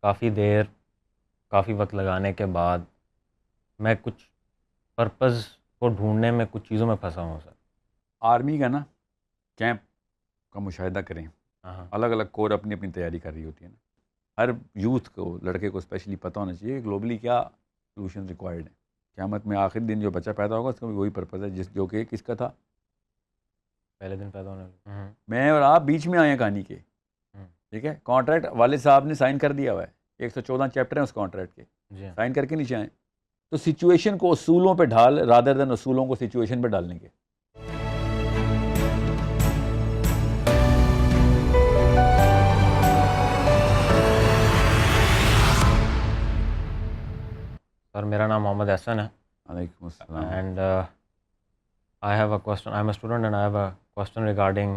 کافی دیر کافی وقت لگانے کے بعد میں کچھ پرپز کو ڈھونڈنے میں کچھ چیزوں میں پھنسا ہوں سر۔ آرمی کا نا کیمپ کا مشاہدہ کریں، ہاں الگ الگ کور اپنی اپنی تیاری کر رہی ہوتی ہے نا۔ ہر یوتھ کو، لڑکے کو اسپیشلی پتہ ہونا چاہیے گلوبلی کیا سولوشن ریکوائرڈ ہیں۔ قیامت میں آخر دن جو بچہ پیدا ہوگا اس کا بھی وہی پرپز ہے جو کہ کس کا تھا، پہلے دن پیدا ہونے والا۔ میں اور آپ بیچ میں آئے ہیں کہانی کے، ٹھیک ہے۔ کانٹریکٹ والد صاحب نے سائن کر دیا ہوا ہے، 114 چیپٹر ہیں اس کانٹریکٹ کے، جی ہاں۔ سائن کر کے نیچے آئیں۔ تو سچویشن کو اصولوں پہ ڈھال رادر دین اصولوں کو سچویشن پہ ڈالنے کے۔ سر میرا نام محمد احسن ہے، علیکم السلام۔ And I have a question. I'm a student and I have a question regarding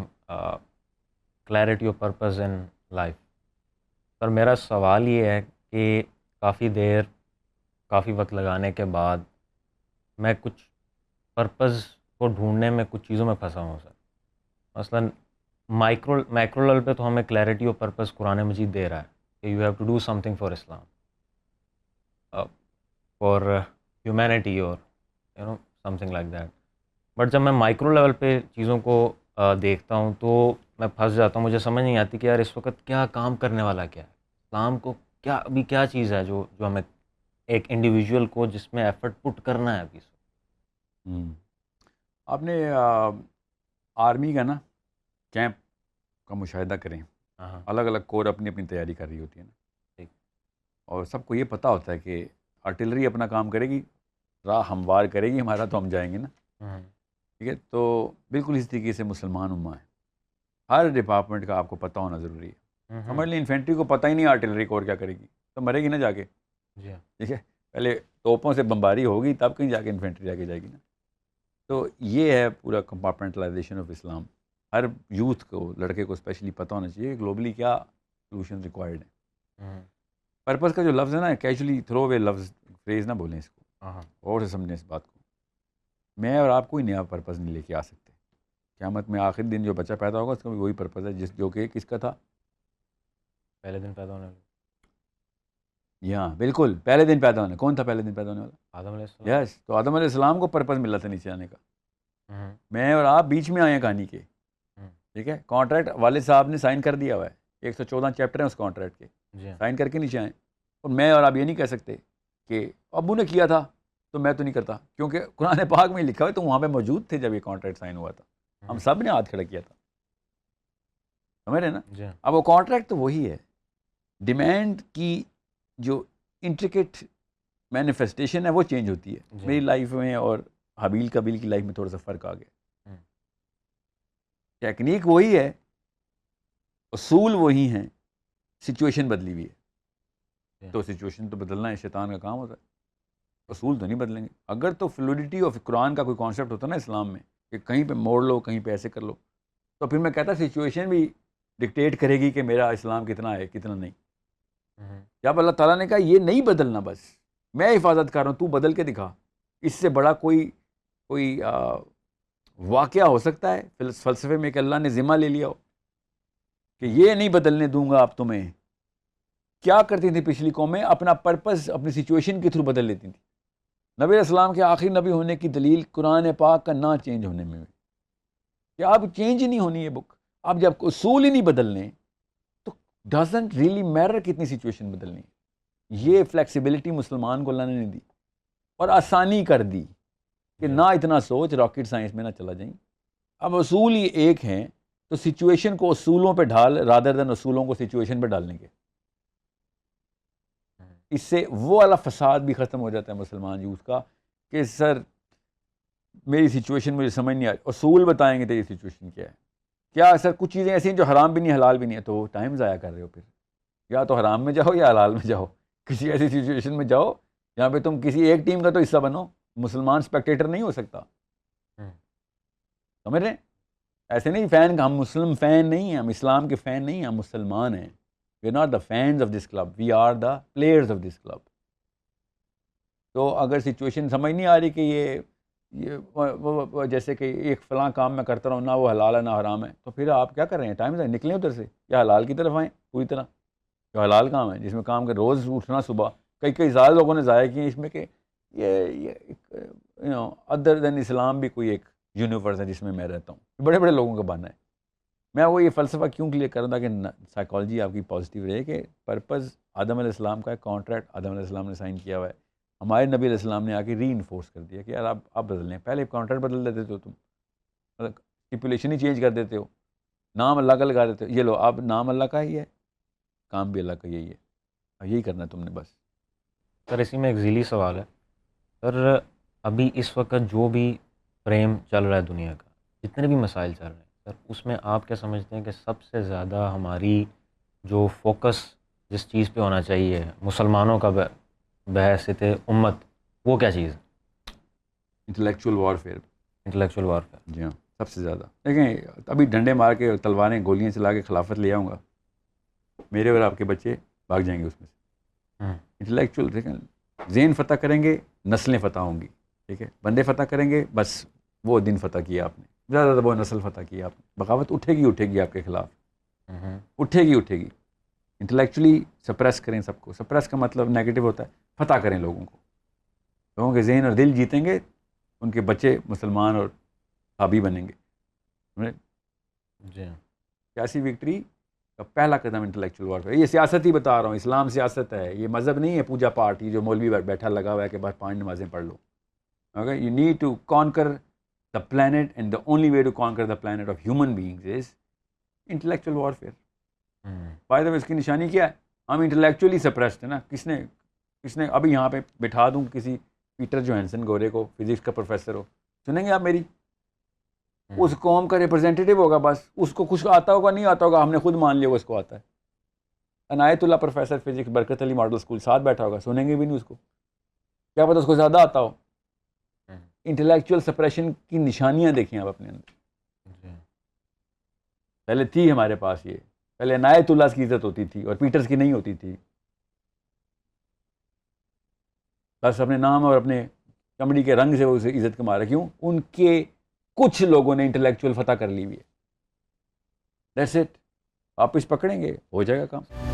clarity of purpose in life. سر میرا سوال یہ ہے کہ کافی دیر کافی وقت لگانے کے بعد میں کچھ پرپز کو ڈھونڈنے میں کچھ چیزوں میں پھنسا ہوں سر۔ مثلاً میکرو لیول پہ تو ہمیں کلیئرٹی آف پرپز قرآن مجید دے رہا ہے کہ you have to do something for Islam, for humanity, اور something like that. But جب میں مائکرو لیول پہ چیزوں کو دیکھتا ہوں تو میں پھنس جاتا ہوں، مجھے سمجھ نہیں آتی کہ یار اس وقت کیا کام کرنے والا کیا ہے، اسلام کو کیا ابھی کیا چیز ہے جو ہمیں ایک انڈیویجول کو جس میں ایفرٹ پٹ کرنا ہے ابھی۔ آپ نے آرمی کا نا کیمپ کا مشاہدہ کریں، ہاں الگ الگ کور اپنی اپنی تیاری کر رہی ہوتی ہے نا، ٹھیک۔ اور سب کو یہ پتہ ہوتا ہے کہ آرٹلری اپنا کام کرے گی، راہ ہموار کرے گی ہمارا، تو ہم جائیں گے نا، ٹھیک ہے۔ تو بالکل اس طریقے سے مسلمان امہ ہے، ہر ڈپارٹمنٹ کا آپ کو پتہ ہونا ضروری ہے۔ سمجھ لیں انفینٹری کو پتہ ہی نہیں آرٹلری کور کیا کرے گی تو مرے گی نا جا کے، جی ہاں۔ ٹھیک ہے۔ پہلے توپوں سے بمباری ہوگی تب کہیں جا کے انفینٹری آگے جائے گی نا۔ تو یہ ہے پورا compartmentalisation of Islam. Hare youth کو، لڑکے کو اسپیشلی پتہ ہونا چاہیے گلوبلی کیا سولوشن ریکوائرڈ ہیں۔ پرپز کا جو لفظ ہے نا، کیجولی تھرو اوے لفظ، فریز نہ بولیں اس کو، اور سے سمجھیں اس بات کو۔ میں اور آپ کوئی نیا پرپز نہیں لے کے آ سکتے۔ قیامت میں آخر دن جو بچہ پیدا ہوگا اس کا بھی وہی پرپز ہے جو کہ کس کا تھا، پہلے دن پیدا ہونے والا جی ہاں بالکل، پہلے دن پیدا ہونے۔ کون تھا پہلے دن پیدا ہونے والا؟ آدم علیہ السلام۔ یس، تو آدم علیہ السلام کو پرپز ملا تھا نیچے آنے کا۔ میں اور آپ بیچ میں آئے ہیں کہانی کے، ٹھیک ہے۔ کانٹریکٹ والد صاحب نے سائن کر دیا ہوا ہے، 114 چیپٹر ہیں اس کانٹریکٹ کے، جی ہاں۔ سائن کر کے نیچے آئیں۔ اور میں اور آپ یہ نہیں کہہ سکتے کہ ابو نے کیا تھا تو میں تو نہیں کرتا، کیونکہ قرآن پاک میں لکھا ہوا ہے، تو وہاں پہ موجود تھے جب یہ کانٹریکٹ سائن ہوا تھا، ہم سب نے ہاتھ کھڑا کیا تھا، سمجھ رہے ہیں نا۔ جی ہاں۔ اب وہ کانٹریکٹ تو وہی ہے، ڈیمانڈ کی جو انٹریکیٹ مینیفیسٹیشن ہے وہ چینج ہوتی ہے۔ میری لائف میں اور حابیل قابیل کی لائف میں تھوڑا سا فرق آ گیا۔ ٹیکنیک وہی ہے، اصول وہی ہیں، سچویشن بدلی ہوئی ہے۔ تو سچویشن تو بدلنا ہے، شیطان کا کام ہوتا ہے، اصول تو نہیں بدلیں گے۔ اگر تو فلوڈیٹی آف قرآن کا کوئی کانسیپٹ ہوتا ہے نا اسلام میں، کہ کہیں پہ موڑ لو، کہیں پہ ایسے کر لو، تو پھر میں کہتا سچویشن بھی ڈکٹیٹ کرے گی کہ میرا اسلام کتنا ہے کتنا نہیں۔ جب اللہ تعالیٰ نے کہا یہ نہیں بدلنا، بس میں حفاظت کر رہا ہوں، تو بدل کے دکھا، اس سے بڑا کوئی واقعہ ہو سکتا ہے فلسفے میں کہ اللہ نے ذمہ لے لیا ہو کہ یہ نہیں بدلنے دوں گا آپ تمہیں؟ کیا کرتی تھی پچھلی قومیں؟ اپنا پرپز اپنی سچویشن کے تھرو بدل لیتی تھی۔ نبی علیہ السلام کے آخری نبی ہونے کی دلیل قرآن پاک کا نہ چینج ہونے میں، کہ اب چینج ہی نہیں ہونی ہے بک، اب جب اصول ہی نہیں بدلنے تو ڈزنٹ ریئلی میٹر کتنی سچویشن بدلنی ہے۔ یہ فلیکسیبلٹی مسلمان کو اللہ نے نہیں دی، اور آسانی کر دی کہ نہ اتنا سوچ، راکٹ سائنس میں نہ چلا جائیں، اب اصول ہی ایک ہیں، تو سچویشن کو اصولوں پہ ڈھال رادر دین اصولوں کو سچویشن پہ ڈالنے کے۔ اس سے وہ والا فساد بھی ختم ہو جاتا ہے مسلمان یوتھ کا کہ سر میری سچویشن مجھے سمجھ نہیں آئی، اصول بتائیں گے تیری سچویشن کیا ہے۔ کیا سر کچھ چیزیں ایسی ہیں جو حرام بھی نہیں حلال بھی نہیں ہے، تو ٹائم ضائع کر رہے ہو، پھر یا تو حرام میں جاؤ یا حلال میں جاؤ، کسی ایسی سچویشن میں جاؤ جہاں پہ تم کسی ایک ٹیم کا تو حصہ بنو، مسلمان اسپیکٹیٹر نہیں ہو سکتا، سمجھ رہے ہیں؟ ایسے نہیں فین، ہم مسلم فین نہیں ہیں، ہم اسلام کے فین نہیں ہیں، ہم مسلمان ہیں۔ We are not the fans of this club, we are the players of this club۔ تو اگر سچویشن سمجھ نہیں آ رہی کہ یہ جیسے کہ ایک فلاں کام میں کرتا رہا ہوں، نہ وہ حلال ہے نہ حرام ہے، تو پھر آپ کیا کر رہے ہیں؟ ٹائم سے نکلیں ادھر سے، یا حلال کی طرف آئیں پوری طرح، جو حلال کام ہے، جس میں کام کر روز اٹھنا صبح، کئی زیادہ لوگوں نے ضائع کیے اس میں کہ یہ ادر دین اسلام بھی کوئی ایک یونیورس ہے جس میں میں رہتا ہوں، بڑے بڑے لوگوں کا بہانا ہے. میں وہ یہ فلسفہ کیوں کلیئر کر رہا تھا کہ سائیکالوجی آپ کی پازیٹیو رہے کہ پرپز آدم علیہ السلام کا ایک کانٹریکٹ آدم علیہ السلام نے سائن کیا ہوا ہے، ہمارے نبی علیہ السلام نے آ کے ری انفورس کر دیا کہ یار آپ بدل لیں. پہلے کانٹریکٹ بدل دیتے تھے تم، اسٹیپولیشن ہی چینج کر دیتے ہو، نام اللہ کا لگا دیتے ہو، یہ لو اب نام اللہ کا ہی ہے، کام بھی اللہ کا یہی ہے، یہی کرنا ہے تم نے بس. سر اسی میں ایک ذیلی سوال ہے سر، ابھی اس وقت جو بھی فریم چل رہا ہے دنیا کا، جتنے بھی مسائل چل رہے ہیں سر، اس میں آپ کیا سمجھتے ہیں کہ سب سے زیادہ ہماری جو فوکس جس چیز پہ ہونا چاہیے مسلمانوں کا بحیثیت امت، وہ کیا چیز ہے؟ Intellectual warfare. Intellectual warfare. جی ہاں، سب سے زیادہ. دیکھیں ابھی ڈنڈے مار کے تلواریں گولیاں چلا کے خلافت لے آؤں گا، میرے اور آپ کے بچے بھاگ جائیں گے اس میں سے. انٹلیکچوئل دیکھیں، ذہن فتح کریں گے نسلیں فتح ہوں گی، ٹھیک ہے، بندے فتح کریں گے بس وہ دن فتح کیا آپ نے، زیادہ زیادہ وہ نسل فتح کی آپ نے. بغاوت اٹھے گی آپ کے خلاف، اٹھے گی. انٹلیکچولی سپریس کریں سب کو. سپریس کا مطلب نیگیٹو ہوتا ہے، فتح کریں لوگوں کو، لوگوں کے ذہن اور دل جیتیں گے، ان کے بچے مسلمان اور حابی بنیں گے. جی سیاسی وکٹری کا پہلا قدم انٹلیکچوئل وارفیئر. یہ سیاست ہی بتا رہا ہوں، اسلام سیاست ہے، یہ مذہب نہیں ہے پوجا پاٹ یہ جو مولوی بیٹھا لگا ہوا ہے کہ بس 5 نمازیں پڑھ لو. Okay, you need to conquer the planet, and the only way to conquer the planet of human beings is intellectual warfare. By the way اس کی نشانی کیا ہے؟ ہم انٹلیکچولی سپریسڈ ہیں نا. کس نے ابھی یہاں پہ بٹھا دوں کسی پیٹر جوہنسن گورے کو، فزکس کا پروفیسر ہو، سنیں گے آپ میری؟ اس قوم کا ریپرزینٹیو ہوگا، بس اس کو کچھ آتا ہوگا نہیں آتا ہوگا، ہم نے خود مان لیا اس کو آتا ہے. عنایت اللہ پروفیسر فزکس برکت علی ماڈل اسکول ساتھ بیٹھا ہوگا، سنیں گے بھی نہیں اس کو، کیا پتہ اس کو زیادہ آتا ہو. انٹلیکچوئل سپریشن کی نشانیاں دیکھیں آپ اپنے اندر. پہلے تھی ہمارے پاس یہ، پہلے عنایت اللہ کی عزت ہوتی تھی اور پیٹرز کی نہیں ہوتی تھی. بس اپنے نام اور اپنے چمڑی کے رنگ سے وہ اسے عزت کما رہے. کیوں؟ ان کے کچھ لوگوں نے انٹلیکچوئل فتح کر لی ہوئی ہے. That's it. آپ اس پکڑیں گے ہو جائے گا کام.